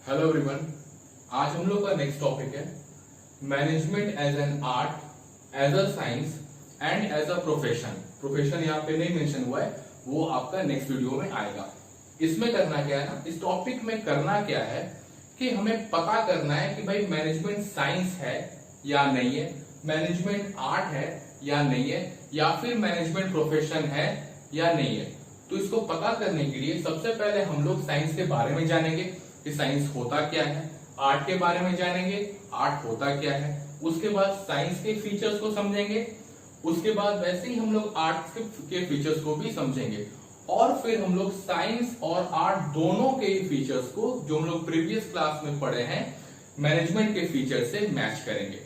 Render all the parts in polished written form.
Hello everyone. आज हम लोग का नेक्स्ट टॉपिक है management as an art, as a science and as a profession. Profession यहाँ पे नहीं मेंशन हुआ है, वो आपका नेक्स्ट वीडियो में आएगा। इसमें करना क्या है ना, इस टॉपिक में करना क्या है कि हमें पता करना है कि भाई मैनेजमेंट साइंस है या नहीं है, मैनेजमेंट आर्ट है या नहीं है, या फिर मैनेजमेंट प्रोफेशन है या नहीं है। तो इसको पता करने के लिए सबसे पहले हम लोग साइंस के बारे में जानेंगे कि साइंस होता क्या है, आर्ट के बारे में जानेंगे आर्ट होता क्या है, उसके बाद साइंस के फीचर्स को समझेंगे, उसके बाद वैसे ही हम लोग आर्ट के फीचर्स को भी समझेंगे, और फिर हम लोग साइंस और आर्ट दोनों के फीचर्स को जो हम लोग प्रीवियस क्लास में पढ़े हैं मैनेजमेंट के फीचर से मैच करेंगे।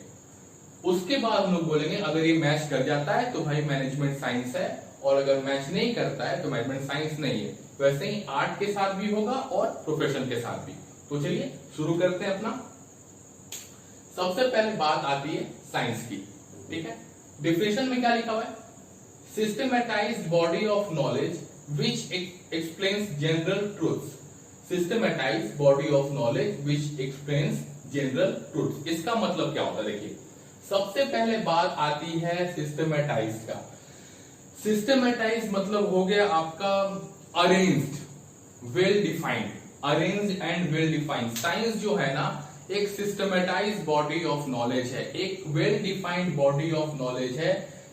उसके बाद हम लोग बोलेंगे अगर ये मैच कर जाता है तो भाई मैनेजमेंट साइंस है, और अगर मैच नहीं करता है तो मैनेजमेंट साइंस नहीं है। वैसे ही आर्ट के साथ भी होगा और प्रोफेशन के साथ भी। तो चलिए शुरू करते हैं अपना। सबसे पहले बात आती है साइंस की, ठीक है। डिफिनेशन में क्या लिखा हुआ है? Systematized body of knowledge which explains general truths. Systematized body of knowledge which explains general truths. इसका मतलब क्या होता है? देखिए, सबसे पहले बात आती है सिस्टमैटाइज का। सिस्टमैटाइज मतलब हो गया आपका arranged, well defined, arrange and well defined. Science जो है ना एक सिस्टमैटाइज बॉडी ऑफ नॉलेज है, एक well defined body of knowledge है,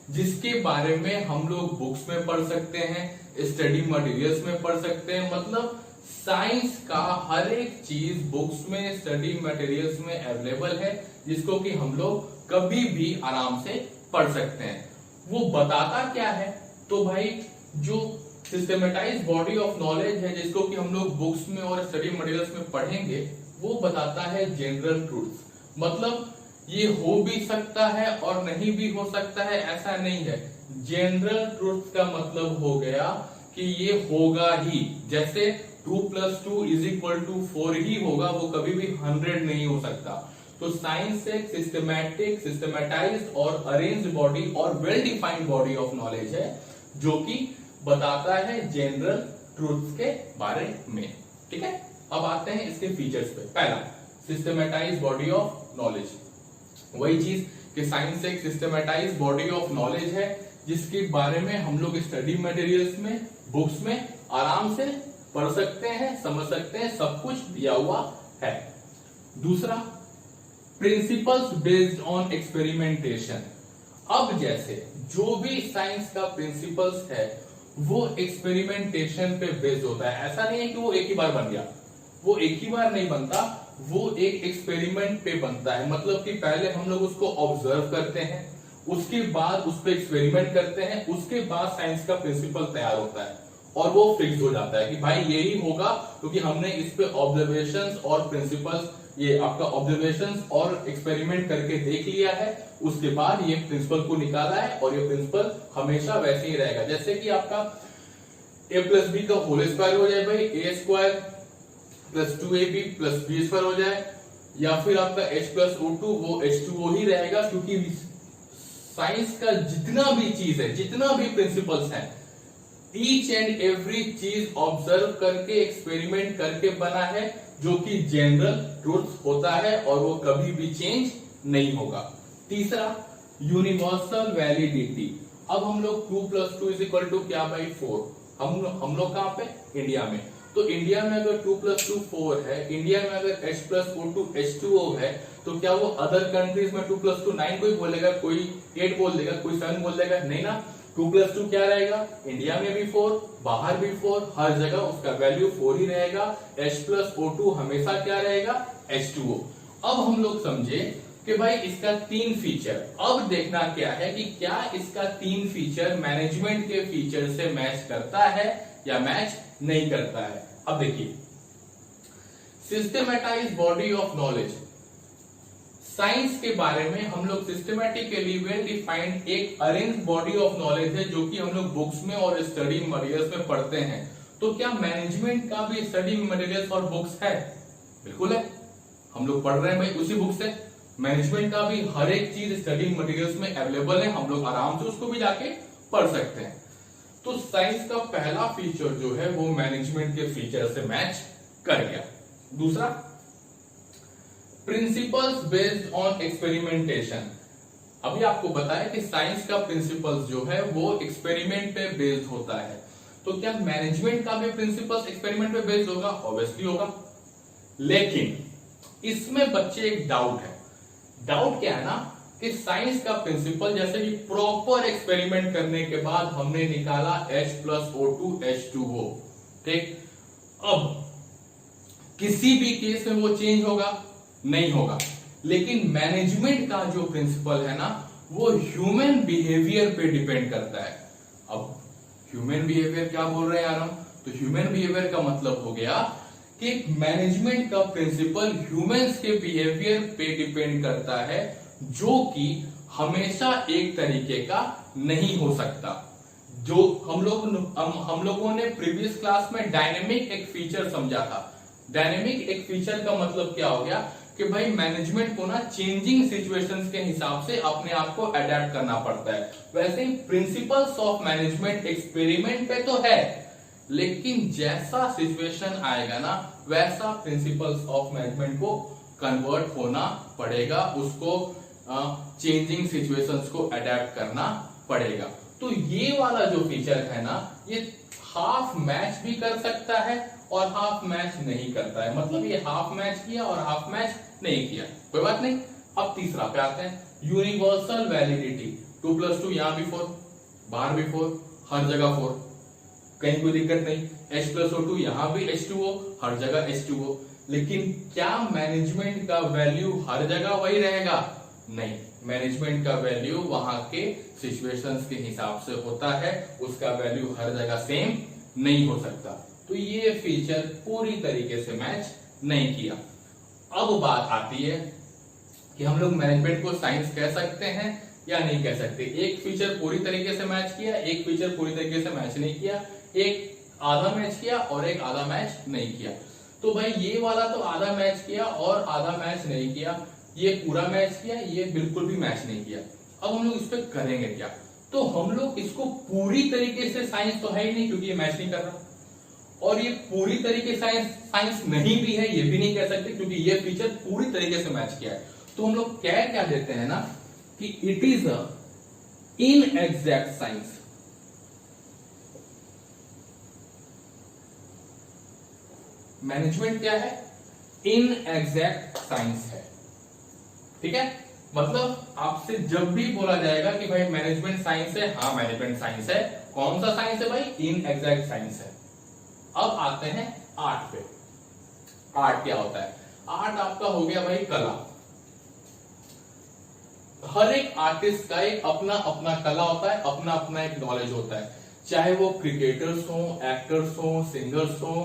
जिसके बारे में हम लोग बुक्स में पढ़ सकते हैं, स्टडी मटेरियल्स में पढ़ सकते हैं। मतलब साइंस का हर एक चीज बुक्स में, स्टडी मटेरियल्स में अवेलेबल है, जिसको कि हम लोग कभी भी आराम से पढ़ सकते हैं। वो बताता क्या है? तो भाई जो सिस्टमैटाइज बॉडी ऑफ नॉलेज है, जिसको कि हम लोग बुक्स में और स्टडी मटेरियल्स में पढ़ेंगे, वो बताता है जनरल ट्रूथ्स। मतलब ये हो भी सकता है और नहीं भी हो सकता है, ऐसा नहीं है। जनरल ट्रूथ का मतलब हो गया कि ये होगा ही। जैसे 2 + 2 = 4 ही होगा, वो कभी भी 100 नहीं हो सकता। तो साइंस एक सिस्टमैटिक, सिस्टमैटाइज्ड और अरेंज्ड बॉडी और well defined body of knowledge है, जो कि बताता है जनरल ट्रूथ्स के बारे में, ठीक है। अब आते हैं इसके फीचर्स पे। पहला, सिस्टमैटाइज्ड बॉडी ऑफ नॉलेज। वही चीज कि साइंस एक सिस्टमैटाइज्ड बॉडी ऑफ नॉलेज है, जिसके बारे में हम लोग स्टडी मटेरियल्स में, बुक्स में आराम से पढ़ सकते हैं, समझ सकते हैं, सब कुछ दिया हुआ है। दूसरा, प्रिंसिपल्स बेस्ड ऑन एक्सपेरिमेंटेशन। अब जैसे जो भी साइंस का प्रिंसिपल्स है वो एक्सपेरिमेंटेशन पे बेस्ड होता है। ऐसा नहीं है कि वो एक ही बार बन गया, वो एक ही बार नहीं बनता, वो एक एक्सपेरिमेंट पे बनता है। मतलब कि पहले हम लोग उसको ऑब्जर्व करते हैं, उसके बाद उस पर एक्सपेरिमेंट करते हैं, उसके बाद साइंस का प्रिंसिपल तैयार होता है और वो फिक्स हो जाता है कि भाई यही होगा, क्योंकि हमने इस पे ऑब्जर्वेशंस और प्रिंसिपल्स, ये आपका ऑब्जर्वेशंस और एक्सपेरिमेंट करके देख लिया है, उसके बाद ये प्रिंसिपल को निकाला है, और ये प्रिंसिपल हमेशा वैसे ही रहेगा। जैसे कि आपका a + b का होल स्क्वायर हो जाए भाई, a² + 2ab + b² हो जाए, या फिर आपका h + o2 वो h2o ही रहेगा, क्योंकि साइंस का जितना भी चीज है, जितना भी प्रिंसिपल्स है, ईच एंड एवरी चीज ऑब्जर्व करके, एक्सपेरिमेंट करके बना है, जो कि जनरल ट्रूथ होता है और वो कभी भी चेंज नहीं होगा। तीसरा, यूनिवर्सल वैलिडिटी। अब हम लोग 2 + 2 = क्या भाई 4। हम लोग कहां पे? इंडिया में। तो इंडिया में अगर 2 + 2 4 है, इंडिया में अगर h + o2 H2o है, तो क्या वो अदर कंट्रीज में 2 + 2 9 कोई बोलेगा, कोई 8 बोल देगा, कोई 7 बोल देगा? नहीं ना। 2 + 2 क्या रहेगा? इंडिया में भी 4, बाहर भी 4, हर जगह उसका वैल्यू 4 ही रहेगा। H + O2 हमेशा क्या रहेगा? H2O। अब हम लोग समझे कि भाई इसका 3 फीचर। अब देखना क्या है कि क्या इसका 3 फीचर मैनेजमेंट के फीचर से मैच करता है या मैच नहीं करता है। अब देखिए, सिस्टमैटाइज्ड बॉडी ऑफ नॉलेज। साइंस के बारे में हम लोग सिस्टमैटिकली वेल डिफाइंड एक अरेंज बॉडी ऑफ नॉलेज है, जो कि हम लोग बुक्स में और स्टडी मटेरियल्स में पढ़ते हैं। तो क्या मैनेजमेंट का भी स्टडी मटेरियल्स और बुक्स है? बिल्कुल है, हम लोग पढ़ रहे हैं भाई उसी बुक से। मैनेजमेंट का भी हर एक चीज स्टडी मटेरियल्स में अवेलेबल है, हम लोग आराम से उसको भी जाके पढ़ सकते हैं। तो साइंस का पहला फीचर जो है वो मैनेजमेंट के फीचर से मैच कर गया। दूसरा, प्रिंसिपल्स बेस्ड ऑन एक्सपेरिमेंटेशन। अभी आपको बताया कि साइंस का प्रिंसिपल्स जो है वो एक्सपेरिमेंट पे बेस्ड होता है, तो क्या मैनेजमेंट का भी प्रिंसिपल्स एक्सपेरिमेंट पे बेस्ड होगा? ऑब्वियसली होगा। लेकिन इसमें बच्चे एक डाउट है। डाउट क्या है ना कि साइंस का प्रिंसिपल जैसे कि प्रॉपर एक्सपेरिमेंट करने के बाद हमने निकाला H+O2 H2O, ठीक। अब किसी भी केस में वो चेंज होगा? नहीं होगा। लेकिन मैनेजमेंट का जो प्रिंसिपल है ना वो ह्यूमन बिहेवियर पे डिपेंड करता है। अब ह्यूमन बिहेवियर क्या बोल रहे हैं यार हम? तो ह्यूमन बिहेवियर का मतलब हो गया कि मैनेजमेंट का प्रिंसिपल ह्यूमंस के बिहेवियर पे डिपेंड करता है, जो कि हमेशा एक तरीके का नहीं हो सकता। जो हम लोगों ने प्रीवियस क्लास में डायनेमिक एक फीचर समझा था। डायनेमिक एक फीचर का मतलब क्या हो गया कि भाई मैनेजमेंट को ना चेंजिंग सिचुएशंस के हिसाब से अपने आप को अडेप्ट करना पड़ता है। वैसे ही प्रिंसिपल्स ऑफ मैनेजमेंट एक्सपेरिमेंट पे तो है, लेकिन जैसा सिचुएशन आएगा ना वैसा प्रिंसिपल्स ऑफ मैनेजमेंट को कन्वर्ट होना पड़ेगा, उसको चेंजिंग सिचुएशंस को अडेप्ट करना पड़ेगा। तो ये वाला जो फीचर है ना ये हाफ मैच भी कर सकता है और हाफ मैच नहीं करता है। मतलब ये हाफ मैच किया और हाफ मैच नहीं किया, कोई बात नहीं। अब तीसरा पे आते हैं, यूनिवर्सल वैलिडिटी। 2+2 यहां भी 4, बाहर भी 4, हर जगह 4, कहीं कोई दिक्कत नहीं। H+O2 यहां भी H2O, हर जगह H2O। लेकिन क्या मैनेजमेंट का वैल्यू हर जगह वही रहेगा? नहीं, मैनेजमेंट का वैल्यू वहां के सिचुएशंस के हिसाब से होता है, उसका वैल्यू हर जगह सेम नहीं हो सकता। तो ये फीचर पूरी तरीके से मैच नहीं किया। अब बात आती है कि हम लोग मैनेजमेंट को साइंस कह सकते हैं या नहीं कह सकते। एक फीचर पूरी तरीके से मैच किया, एक फीचर पूरी तरीके से मैच नहीं किया, एक आधा मैच किया और एक आधा मैच नहीं किया। तो भाई ये वाला तो आधा मैच किया और आधा मैच नहीं किया, ये पूरा मैच किया, ये बिल्कुल भी मैच नहीं किया। अब हम लोग इस पे करेंगे क्या? तो हम लोग इसको पूरी तरीके से साइंस तो है ही नहीं क्योंकि ये मैच नहीं कर रहा, और ये पूरी तरीके साइंस नहीं भी है ये भी नहीं कह सकते क्योंकि ये फीचर पूरी तरीके से मैच किया है। तो हम लोग क्या देते हैं ना कि it is a inexact science. Management क्या है? इनएग्जैक्ट साइंस है, ठीक है। मतलब आपसे जब भी बोला जाएगा कि भाई मैनेजमेंट साइंस है, हाँ मैनेजमेंट साइंस है। कौन सा साइंस है भाई? इनएग्जैक्ट साइंस है। अब आते हैं आर्ट पे। आर्ट क्या होता है? आर्ट आपका हो गया भाई कला। हर एक आर्टिस्ट का एक अपना अपना कला होता है, अपना अपना एक नॉलेज होता है। चाहे वो क्रिकेटर्स हो, एक्टर्स हो, सिंगर्स हो,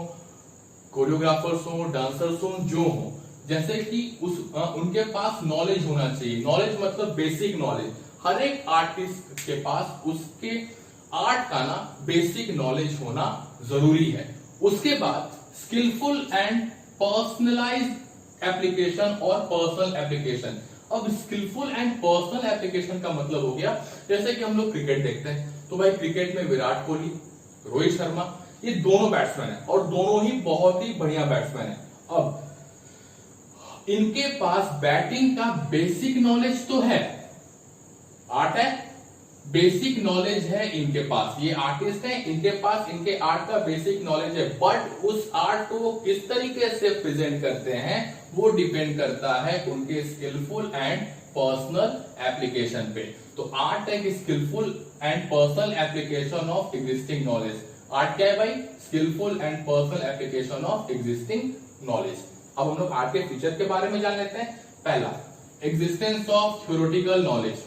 कोरियोग्राफर्स हो, डांसर्स हो, जो हो, जैसे कि उनके पास नॉलेज होना चाहिए। नॉलेज मतलब बेसिक नॉलेज। हर एक आर्टिस्ट के पास उसके आर्ट का ना बेसिक नॉलेज होना जरूरी है। उसके बाद स्किलफुल एंड पर्सनलाइज्ड एप्लीकेशन और पर्सनल एप्लीकेशन। अब स्किलफुल एंड पर्सनल एप्लीकेशन का मतलब हो गया जैसे कि हम लोग क्रिकेट देखते हैं तो भाई क्रिकेट में विराट कोहली, रोहित शर्मा, ये दोनों बैट्समैन है और दोनों ही बहुत ही बढ़िया बैट्समैन है। अब इनके पास बैटिंग का बेसिक नॉलेज तो है, आर्ट है, बेसिक नॉलेज है इनके पास। ये आर्टिस्ट हैं, इनके पास इनके आर्ट का बेसिक नॉलेज है, बट उस आर्ट को वो किस तरीके से प्रेजेंट करते हैं वो डिपेंड करता है उनके स्किलफुल एंड पर्सनल एप्लीकेशन पे। तो आर्ट है skillful and personal application of existing knowledge. Art क्या है भाई? Skillful and personal application of existing knowledge. अब हम लोग आर्ट के फीचर के बारे में जान लेते हैं। पहला, existence of theoretical knowledge.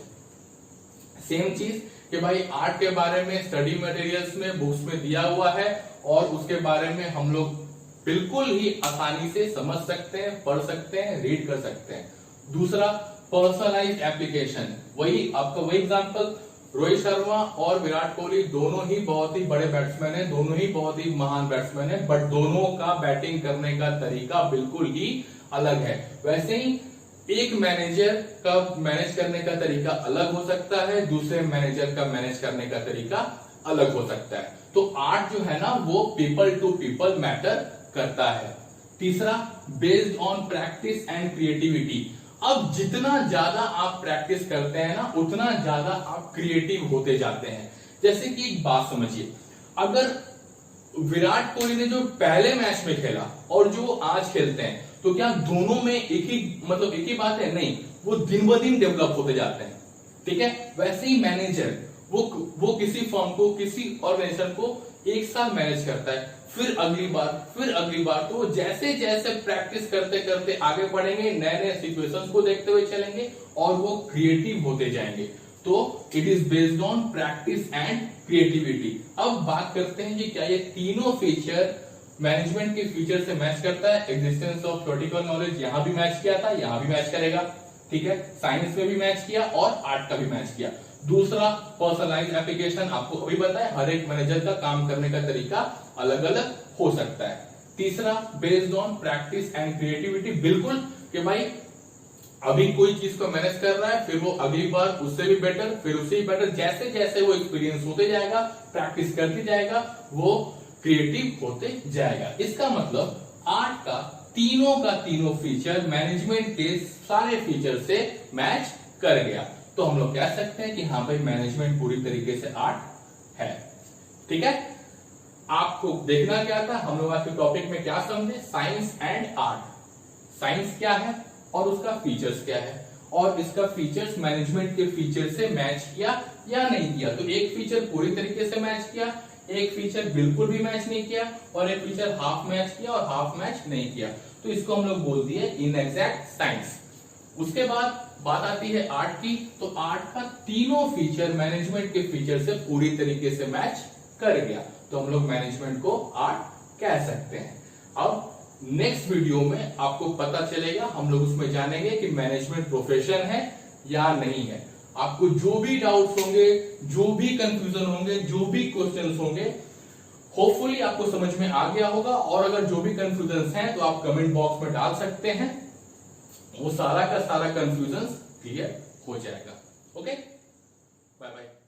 Same चीज कि भाई आर्ट के बारे में स्टडी मटेरियल्स में, बुक्स में दिया हुआ है और उसके बारे में हम लोग बिल्कुल ही आसानी से समझ सकते हैं, पढ़ सकते हैं, रीड कर सकते हैं। दूसरा, पर्सनलाइज्ड एप्लीकेशन। वही आपका वही एग्जांपल, रोहित शर्मा और विराट कोहली दोनों ही बहुत ही बड़े बैट्समैन हैं, दोनों ही बहुत ही महान बैट्समैन हैं, बट दोनों का बैटिंग करने का तरीका बिल्कुल ही अलग है। वैसे ही एक मैनेजर का मैनेज करने का तरीका अलग हो सकता है, दूसरे मैनेजर का मैनेज करने का तरीका अलग हो सकता है। तो आर्ट जो है ना वो पीपल टू पीपल मैटर करता है। तीसरा, based on practice and creativity. अब जितना ज्यादा आप प्रैक्टिस करते हैं ना, उतना ज्यादा आप क्रिएटिव होते जाते हैं। जैसे कि एक बात समझिए, अगर विराट कोहली ने जो पहले मैच में खेला और जो आज खेलते हैं, तो क्या दोनों में एक ही बात है? नहीं, वो दिन ब दिन डेवलप होते जाते हैं। ठीक है, वैसे ही मैनेजर वो किसी फर्म को, किसी ऑर्गेनाइजेशन को एक साल मैनेज करता है, फिर अगली बार, तो जैसे जैसे प्रैक्टिस करते करते आगे बढ़ेंगे, नए नए सिचुएशंस को देखते हुए चलेंगे और वो क्रिएटिव होते जाएंगे। तो it is based on practice and creativity. अब बात करते हैं कि क्या ये तीनों फीचर मैनेजमेंट के फीचर से मैच करता है? एग्जिस्टेंस ऑफ थ्योरेटिकल नॉलेज यहां भी मैच किया था, यहां भी मैच करेगा। ठीक है, साइंस में भी मैच किया और आर्ट का भी मैच किया। दूसरा, पर्सनलाइज्ड एप्लीकेशन, आपको अभी बताया हर एक मैनेजर का काम करने का तरीका अलग अलग हो सकता है। तीसरा, based on practice and creativity, बिल्कुल कि भाई अभी कोई चीज को मैनेज कर रहा है, फिर वो अगली बार उससे भी बेटर, फिर उससे भी बेटर, जैसे जैसे वो एक्सपीरियंस होते जाएगा, प्रैक्टिस करते जाएगा, वो क्रिएटिव होते जाएगा। इसका मतलब आर्ट का तीनों फीचर मैनेजमेंट के सारे फीचर से मैच कर गया। तो हम लोग कह सकते हैं कि हाँ भाई, मैनेजमेंट पूरी तरीके से आर्ट है। ठीक है, आपको देखना क्या था, हम लोग आज के टॉपिक में क्या समझे? Science and art. साइंस क्या है और उसका फीचर्स क्या है, और इसका फीचर्स मैनेजमेंट के फीचर से मैच किया या नहीं किया। तो एक फीचर पूरी तरीके से मैच किया, एक फीचर बिल्कुल भी मैच नहीं किया, और एक फीचर हाफ मैच किया और हाफ मैच नहीं किया। तो इसको हम लोग बोल दिए इनएग्जैक्ट साइंस। उसके बाद बात आती है आर्ट की। तो आर्ट का तीनों फीचर मैनेजमेंट के फीचर से पूरी तरीके से मैच कर गया, तो हम लोग मैनेजमेंट को आर्ट कह सकते हैं। अब नेक्स्ट वीडियो में आपको पता चलेगा, हम लोग उसमें जानेंगे कि मैनेजमेंट प्रोफेशन है या नहीं है। आपको जो भी डाउट्स होंगे, जो भी कंफ्यूजन होंगे, जो भी क्वेश्चंस होंगे, होपफुली आपको समझ में आ गया होगा। और अगर जो भी कंफ्यूजन हैं तो आप कमेंट बॉक्स में डाल सकते हैं, वो सारा का सारा कंफ्यूजन क्लियर हो जाएगा। Okay, bye bye.